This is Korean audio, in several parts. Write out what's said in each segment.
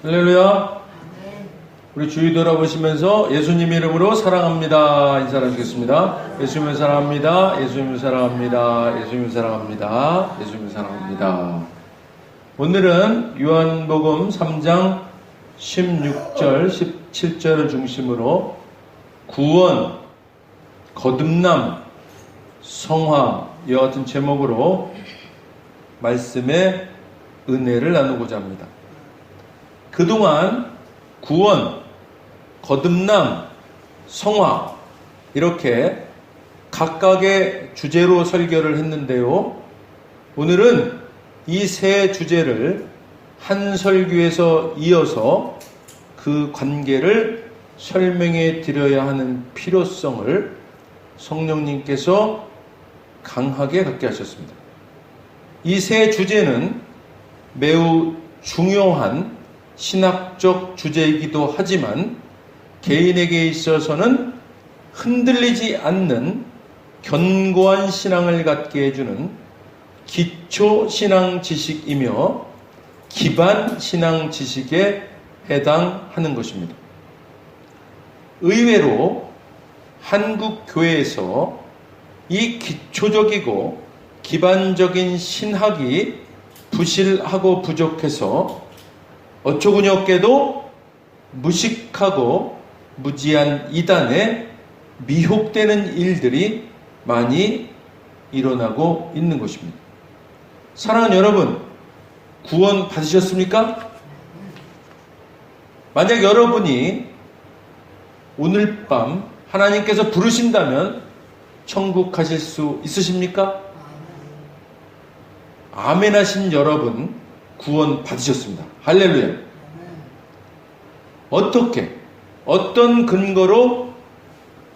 할렐루야. 우리 주위 돌아보시면서 예수님 이름으로 사랑합니다 인사를 주겠습니다. 예수님을 사랑합니다. 예수님을 사랑합니다. 예수님을 사랑합니다. 예수님을 사랑합니다. 오늘은 요한복음 3장 16절 17절을 중심으로 구원, 거듭남, 성화 이와 같은 제목으로 말씀의 은혜를 나누고자 합니다. 그동안 구원, 거듭남, 성화 이렇게 각각의 주제로 설교를 했는데요. 오늘은 이 세 주제를 한 설교에서 이어서 그 관계를 설명해 드려야 하는 필요성을 성령님께서 강하게 갖게 하셨습니다. 이 세 주제는 매우 중요한 신학적 주제이기도 하지만 개인에게 있어서는 흔들리지 않는 견고한 신앙을 갖게 해주는 기초 신앙 지식이며 기반 신앙 지식에 해당하는 것입니다. 의외로 한국 교회에서 이 기초적이고 기반적인 신학이 부실하고 부족해서 어처구니 없게도 무식하고 무지한 이단에 미혹되는 일들이 많이 일어나고 있는 것입니다. 사랑하는 여러분, 구원 받으셨습니까? 만약 여러분이 오늘 밤 하나님께서 부르신다면 천국 가실 수 있으십니까? 아멘 하신 여러분 구원 받으셨습니다. 할렐루야. 어떻게, 어떤 근거로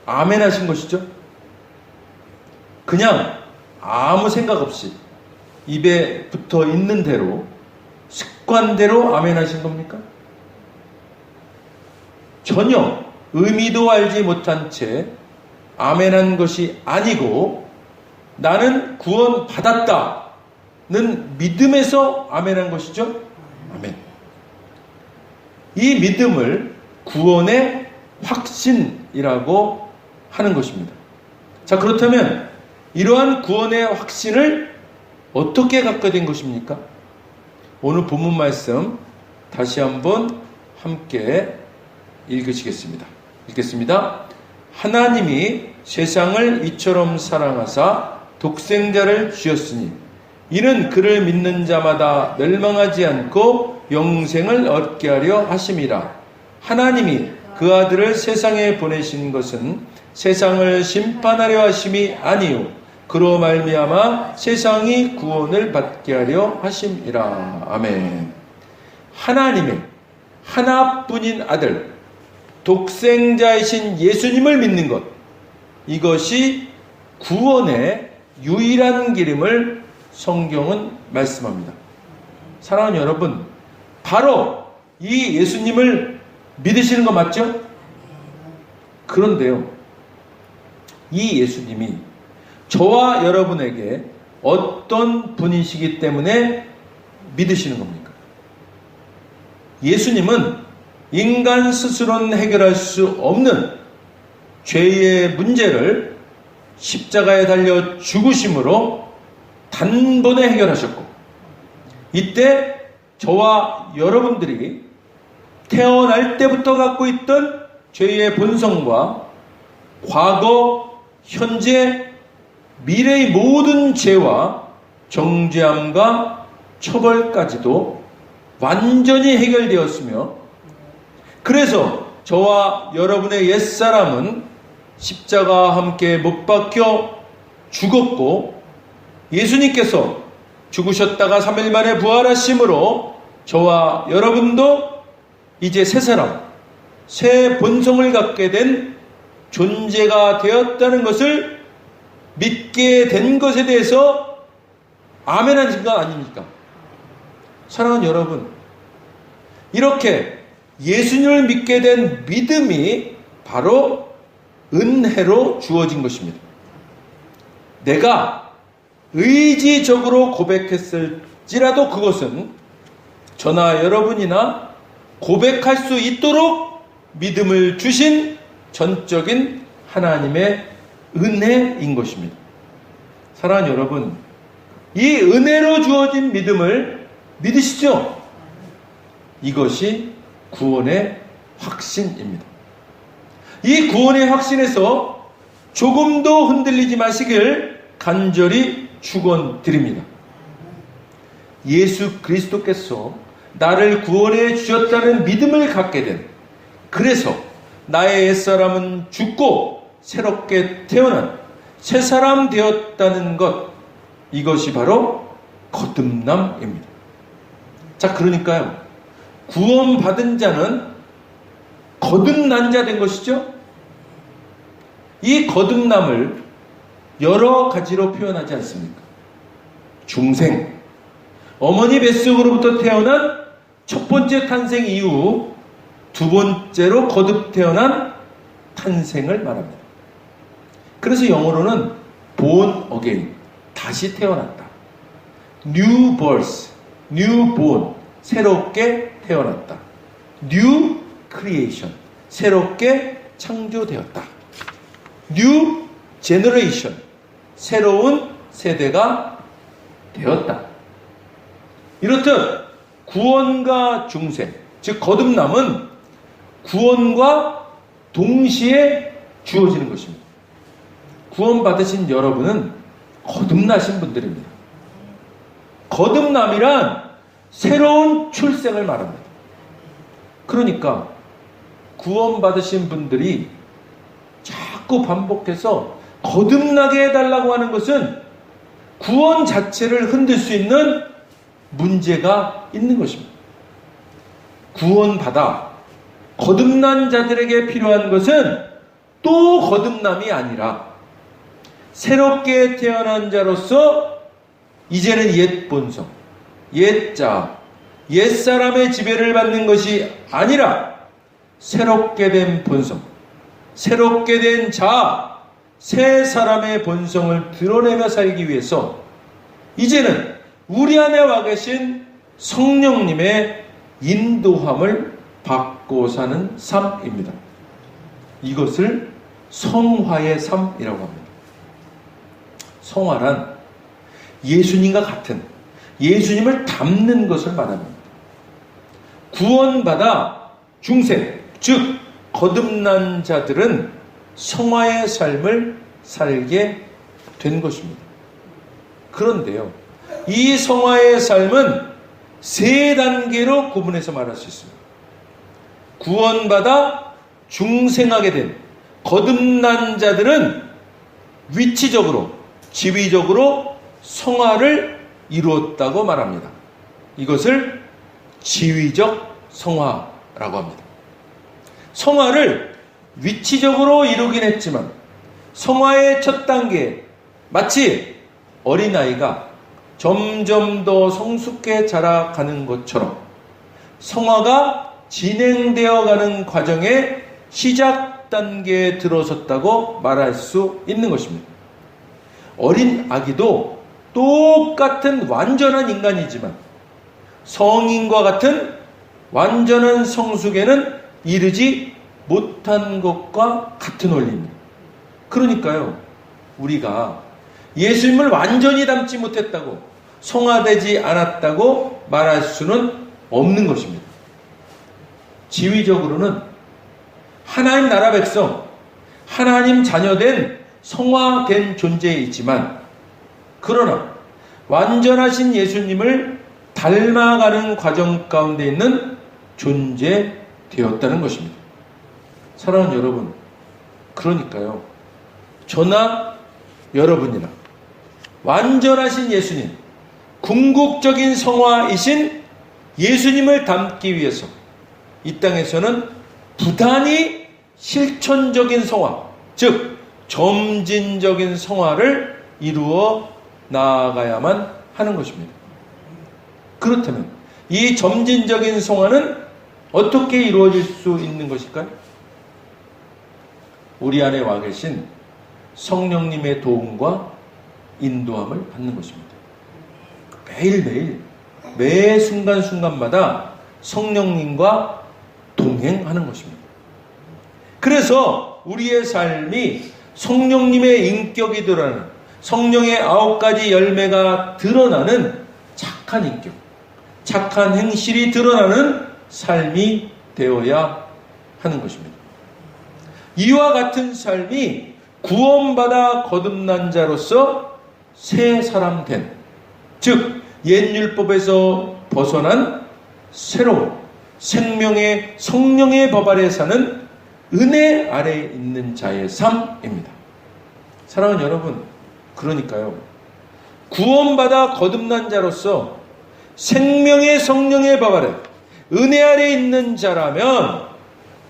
아멘 하신 것이죠? 그냥 아무 생각 없이 입에 붙어 있는 대로 습관대로 아멘 하신 겁니까? 전혀 의미도 알지 못한 채 아멘 한 것이 아니고 나는 구원 받았다는 믿음에서 아멘 한 것이죠? 아멘. 이 믿음을 구원의 확신이라고 하는 것입니다. 자, 그렇다면 이러한 구원의 확신을 어떻게 갖게 된 것입니까? 오늘 본문 말씀 다시 한번 함께 읽으시겠습니다. 읽겠습니다. 하나님이 세상을 이처럼 사랑하사 독생자를 주셨으니 이는 그를 믿는 자마다 멸망하지 않고 영생을 얻게 하려 하심이라. 하나님이 그 아들을 세상에 보내신 것은 세상을 심판하려 하심이 아니요 그로 말미암아 세상이 구원을 받게 하려 하심이라. 아멘. 하나님의 하나뿐인 아들 독생자이신 예수님을 믿는 것, 이것이 구원의 유일한 길임을 성경은 말씀합니다. 사랑하는 여러분, 바로 이 예수님을 믿으시는 거 맞죠? 그런데요, 이 예수님이 저와 여러분에게 어떤 분이시기 때문에 믿으시는 겁니까? 예수님은 인간 스스로는 해결할 수 없는 죄의 문제를 십자가에 달려 죽으심으로 단번에 해결하셨고, 이때 저와 여러분들이 태어날 때부터 갖고 있던 죄의 본성과 과거, 현재, 미래의 모든 죄와 정죄함과 처벌까지도 완전히 해결되었으며, 그래서 저와 여러분의 옛사람은 십자가와 함께 못 박혀 죽었고, 예수님께서 죽으셨다가 3일 만에 부활하심으로 저와 여러분도 이제 새 사람, 새 본성을 갖게 된 존재가 되었다는 것을 믿게 된 것에 대해서 아멘 하신 거 아닙니까? 사랑하는 여러분, 이렇게 예수님을 믿게 된 믿음이 바로 은혜로 주어진 것입니다. 내가 의지적으로 고백했을지라도 그것은 저나 여러분이나 고백할 수 있도록 믿음을 주신 전적인 하나님의 은혜인 것입니다. 사랑하는 여러분, 이 은혜로 주어진 믿음을 믿으시죠? 이것이 구원의 확신입니다. 이 구원의 확신에서 조금도 흔들리지 마시길 간절히 축원드립니다. 예수 그리스도께서 나를 구원해 주셨다는 믿음을 갖게 된, 그래서 나의 옛사람은 죽고 새롭게 태어난 새 사람 되었다는 것, 이것이 바로 거듭남입니다. 자, 그러니까요, 구원받은 자는 거듭난 자 된 것이죠. 이 거듭남을 여러 가지로 표현하지 않습니까? 중생, 어머니 뱃속으로부터 태어난 첫 번째 탄생 이후 두 번째로 거듭 태어난 탄생을 말합니다. 그래서 영어로는 born again, 다시 태어났다. new birth, new born, 새롭게 태어났다. new creation, 새롭게 창조되었다. new generation, 새로운 세대가 되었다. 이렇듯 구원과 중생, 즉 거듭남은 구원과 동시에 주어지는 것입니다. 구원받으신 여러분은 거듭나신 분들입니다. 거듭남이란 새로운 출생을 말합니다. 그러니까 구원받으신 분들이 자꾸 반복해서 거듭나게 해달라고 하는 것은 구원 자체를 흔들 수 있는 문제가 있는 것입니다. 구원받아 거듭난 자들에게 필요한 것은 또 거듭남이 아니라 새롭게 태어난 자로서 이제는 옛 본성, 옛 자, 옛 사람의 지배를 받는 것이 아니라 새롭게 된 본성, 새롭게 된 자, 새 사람의 본성을 드러내며 살기 위해서 이제는 우리 안에 와 계신 성령님의 인도함을 받고 사는 삶입니다. 이것을 성화의 삶이라고 합니다. 성화란 예수님과 같은, 예수님을 닮는 것을 말합니다. 구원받아 중생, 즉 거듭난 자들은 성화의 삶을 살게 된 것입니다. 그런데요, 이 성화의 삶은 세 단계로 구분해서 말할 수 있습니다. 구원받아 중생하게 된 거듭난 자들은 위치적으로, 지위적으로 성화를 이루었다고 말합니다. 이것을 지위적 성화라고 합니다. 성화를 위치적으로 이루긴 했지만 성화의 첫 단계, 마치 어린아이가 점점 더 성숙해 자라가는 것처럼 성화가 진행되어 가는 과정의 시작 단계에 들어섰다고 말할 수 있는 것입니다. 어린 아기도 똑같은 완전한 인간이지만 성인과 같은 완전한 성숙에는 이르지 못한 것과 같은 원리입니다. 그러니까요, 우리가 예수님을 완전히 닮지 못했다고, 성화되지 않았다고 말할 수는 없는 것입니다. 지위적으로는 하나님 나라 백성, 하나님 자녀된 성화된 존재이지만, 그러나 완전하신 예수님을 닮아가는 과정 가운데 있는 존재되었다는 것입니다. 사랑하는 여러분, 그러니까요, 저나 여러분이나 완전하신 예수님, 궁극적인 성화이신 예수님을 닮기 위해서 이 땅에서는 부단히 실천적인 성화, 즉 점진적인 성화를 이루어 나아가야만 하는 것입니다. 그렇다면 이 점진적인 성화는 어떻게 이루어질 수 있는 것일까요? 우리 안에 와 계신 성령님의 도움과 인도함을 받는 것입니다. 매일매일, 매 순간순간마다 성령님과 동행하는 것입니다. 그래서 우리의 삶이 성령님의 인격이 드러나는, 성령의 9가지 열매가 드러나는 착한 인격, 착한 행실이 드러나는 삶이 되어야 하는 것입니다. 이와 같은 삶이 구원받아 거듭난 자로서 새 사람 된, 즉 옛 율법에서 벗어난 새로운 생명의 성령의 법 아래 사는 은혜 아래에 있는 자의 삶입니다. 사랑하는 여러분, 그러니까요, 구원받아 거듭난 자로서 생명의 성령의 법 아래 은혜 아래에 있는 자라면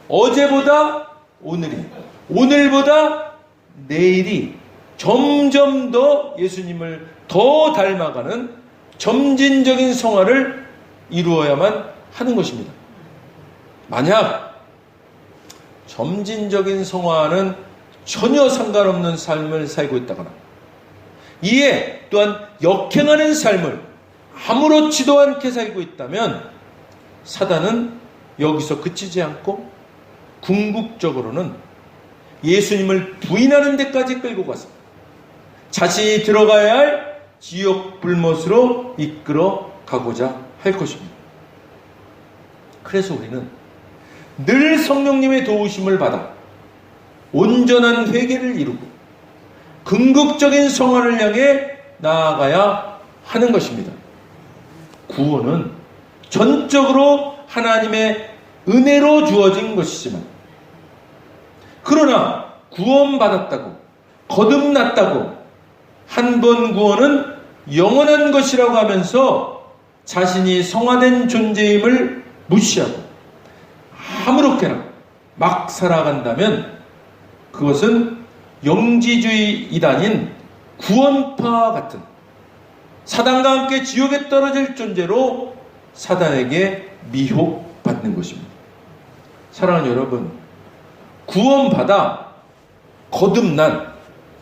어제보다 오늘이, 오늘보다 내일이 점점 더 예수님을 더 닮아가는 점진적인 성화를 이루어야만 하는 것입니다. 만약 점진적인 성화는 전혀 상관없는 삶을 살고 있다거나, 이에 또한 역행하는 삶을 아무렇지도 않게 살고 있다면 사단은 여기서 그치지 않고 궁극적으로는 예수님을 부인하는 데까지 끌고 가서 자신이 들어가야 할 지옥 불못으로 이끌어 가고자 할 것입니다. 그래서 우리는 늘 성령님의 도우심을 받아 온전한 회개를 이루고 궁극적인 성화를 향해 나아가야 하는 것입니다. 구원은 전적으로 하나님의 은혜로 주어진 것이지만, 그러나 구원받았다고, 거듭났다고, 한 번 구원은 영원한 것이라고 하면서 자신이 성화된 존재임을 무시하고 아무렇게나 막 살아간다면 그것은 영지주의 이단인 구원파와 같은 사단과 함께 지옥에 떨어질 존재로 사단에게 미혹받는 것입니다. 사랑하는 여러분, 구원받아 거듭난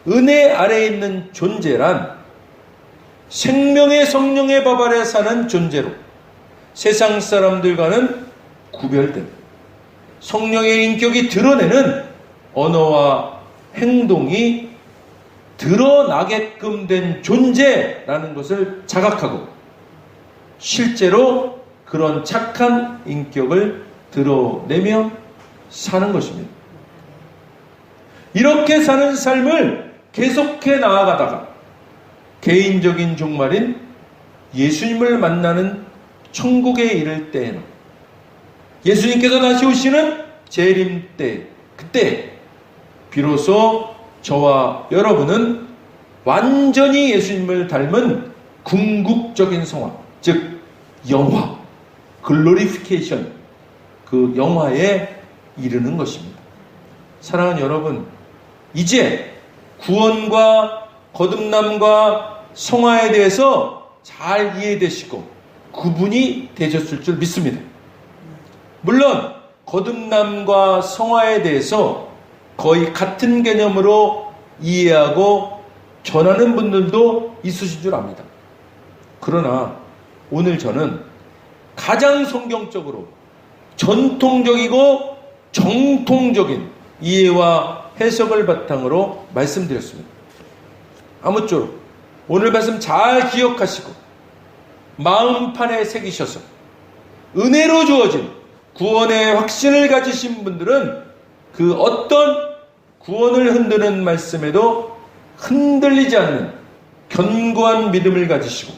은혜 아래에 있는 존재란 생명의 성령의 법 아래 사는 존재로 세상 사람들과는 구별된 성령의 인격이 드러내는 언어와 행동이 드러나게끔 된 존재라는 것을 자각하고 실제로 그런 착한 인격을 드러내며 사는 것입니다. 이렇게 사는 삶을 계속해 나아가다가 개인적인 종말인 예수님을 만나는 천국에 이를 때에는, 예수님께서 다시 오시는 재림 때, 그때 비로소 저와 여러분은 완전히 예수님을 닮은 궁극적인 성화, 즉 영화, 글로리피케이션, 그 영화에 이르는 것입니다. 사랑하는 여러분, 이제 구원과 거듭남과 성화에 대해서 잘 이해되시고 구분이 되셨을 줄 믿습니다. 물론 거듭남과 성화에 대해서 거의 같은 개념으로 이해하고 전하는 분들도 있으신 줄 압니다. 그러나 오늘 저는 가장 성경적으로 전통적이고 정통적인 이해와 해석을 바탕으로 말씀드렸습니다. 아무쪼록 오늘 말씀 잘 기억하시고 마음판에 새기셔서 은혜로 주어진 구원의 확신을 가지신 분들은 그 어떤 구원을 흔드는 말씀에도 흔들리지 않는 견고한 믿음을 가지시고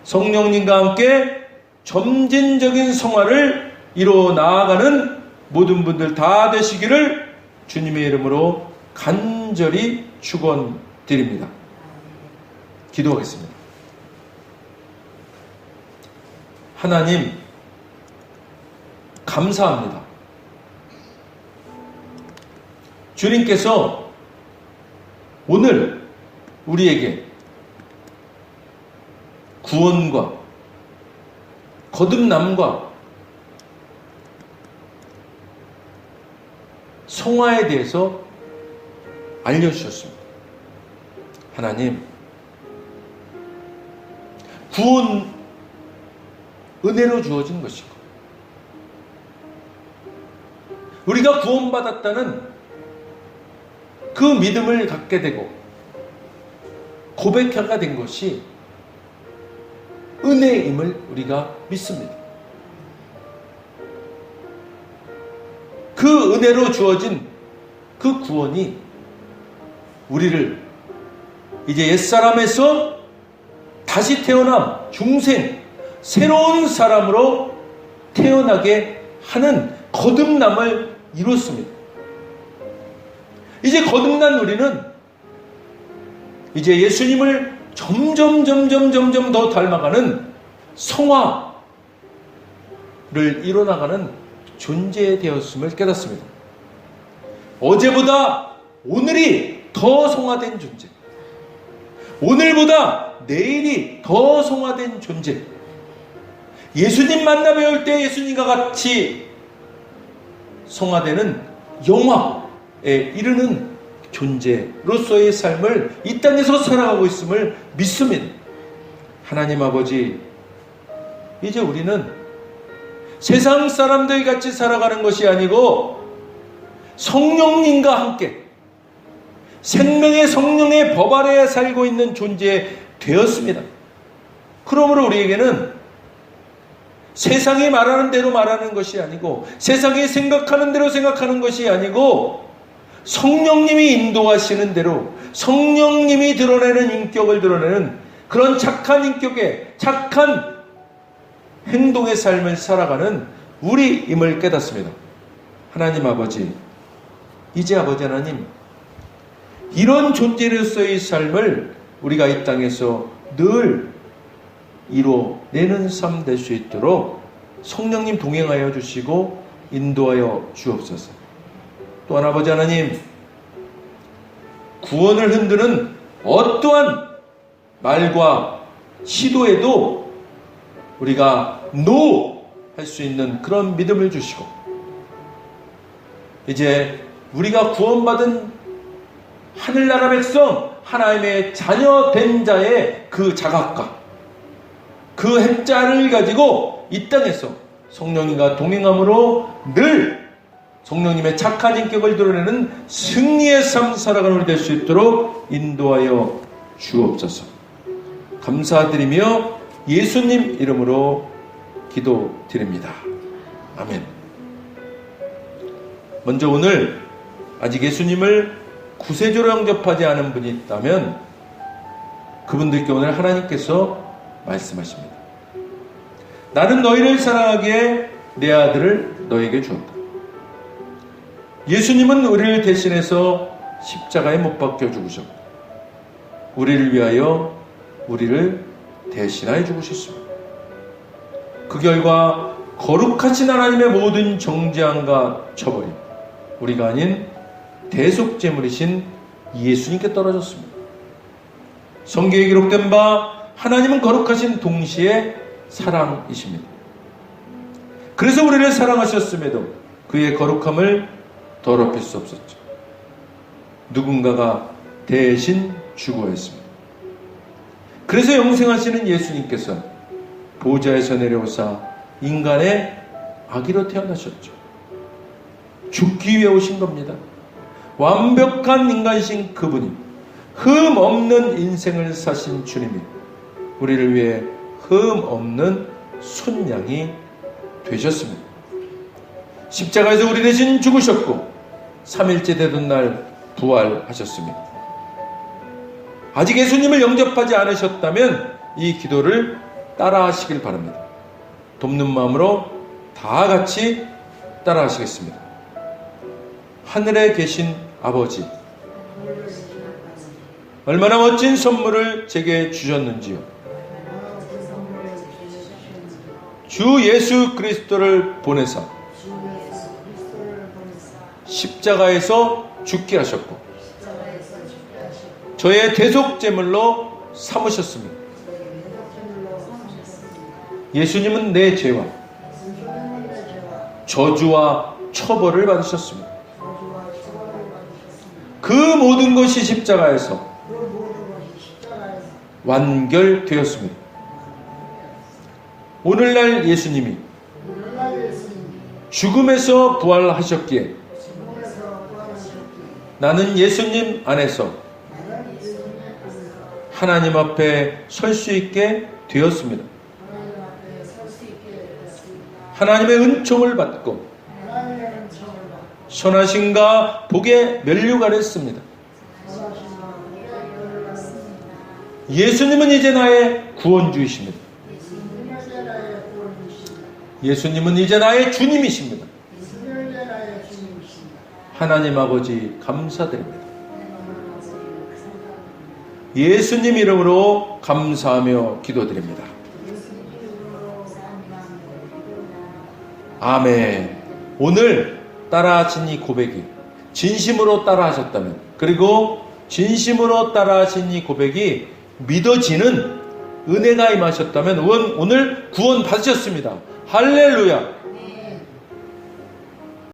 성령님과 함께 점진적인 성화를 이루어 나아가는 모든 분들 다 되시기를 주님의 이름으로 간절히 축원드립니다. 기도하겠습니다. 하나님, 감사합니다. 주님께서 오늘 우리에게 구원과 거듭남과 성화에 대해서 알려주셨습니다. 하나님, 구원 은혜로 주어진 것이고 우리가 구원받았다는 그 믿음을 갖게 되고 고백하게 된 것이 은혜임을 우리가 믿습니다. 그 은혜로 주어진 그 구원이 우리를 이제 옛사람에서 다시 태어남, 중생, 새로운 사람으로 태어나게 하는 거듭남을 이뤘습니다. 이제 거듭난 우리는 이제 예수님을 점점 더 닮아가는 성화를 이뤄나가는 존재 되었음을 깨닫습니다. 어제보다 오늘이 더 성화된 존재, 오늘보다 내일이 더 성화된 존재, 예수님 만나 배울 때 예수님과 같이 성화되는 영화에 이르는 존재로서의 삶을 이 땅에서 살아가고 있음을 믿습니다. 하나님 아버지, 이제 우리는 세상 사람들 같이 살아가는 것이 아니고 성령님과 함께 생명의 성령의 법 아래에 살고 있는 존재 되었습니다. 그러므로 우리에게는 세상이 말하는 대로 말하는 것이 아니고 세상이 생각하는 대로 생각하는 것이 아니고 성령님이 인도하시는 대로 성령님이 드러내는 인격을 드러내는 그런 착한 인격의 착한 행동의 삶을 살아가는 우리임을 깨닫습니다. 하나님 아버지, 이제 아버지 하나님, 이런 존재로서의 삶을 우리가 이 땅에서 늘 이뤄내는 삶 될 수 있도록 성령님 동행하여 주시고 인도하여 주옵소서. 또한 아버지 하나님, 구원을 흔드는 어떠한 말과 시도에도 우리가 NO! 할 수 있는 그런 믿음을 주시고, 이제 우리가 구원받은 하늘나라 백성, 하나님의 자녀 된 자의 그 자각과 그 핵자를 가지고 이 땅에서 성령님과 동행함으로 늘 성령님의 착한 인격을 드러내는 승리의 삶 살아가는 우리 될 수 있도록 인도하여 주옵소서. 감사드리며 예수님 이름으로 기도드립니다. 아멘. 먼저 오늘 아직 예수님을 구세주로 영접하지 않은 분이 있다면 그분들께 오늘 하나님께서 말씀하십니다. 나는 너희를 사랑하기에 내 아들을 너에게 주었다. 예수님은 우리를 대신해서 십자가에 못 박혀 죽으셨고 우리를 위하여 우리를 대신하여 죽으셨습니다. 그 결과 거룩하신 하나님의 모든 정죄함과 처벌이 우리가 아닌 대속제물이신 예수님께 떨어졌습니다. 성경에 기록된 바 하나님은 거룩하신 동시에 사랑이십니다. 그래서 우리를 사랑하셨음에도 그의 거룩함을 더럽힐 수 없었죠. 누군가가 대신 죽어야 했습니다. 그래서 영생하시는 예수님께서 보좌에서 내려오사 인간의 아기로 태어나셨죠. 죽기 위해 오신 겁니다. 완벽한 인간이신 그분이 흠 없는 인생을 사신 주님이 우리를 위해 흠 없는 순양이 되셨습니다. 십자가에서 우리 대신 죽으셨고 3일째 되던 날 부활하셨습니다. 아직 예수님을 영접하지 않으셨다면 이 기도를 따라 하시길 바랍니다. 돕는 마음으로 다 같이 따라 하시겠습니다. 하늘에 계신 아버지, 얼마나 멋진 선물을 제게 주셨는지요. 주 예수 그리스도를 보내사 십자가에서 죽게 하셨고 저의 대속제물로 삼으셨습니다. 예수님은 내 죄와 저주와 처벌을 받으셨습니다. 그 모든 것이 십자가에서 완결되었습니다. 오늘날 예수님이 죽음에서 부활하셨기에 나는 예수님 안에서 하나님 앞에 설 수 있게 되었습니다. 하나님의 은총을 받고 선하심과 복의 면류가 됐습니다. 예수님은 이제 나의 구원주이십니다. 예수님은 이제 나의 주님이십니다. 하나님 아버지 감사드립니다. 예수님 이름으로 감사하며 기도드립니다. 아멘. 오늘 따라하신 이 고백이 진심으로 따라하셨다면, 그리고 진심으로 따라하신 이 고백이 믿어지는 은혜가 임하셨다면 오늘 구원 받으셨습니다. 할렐루야.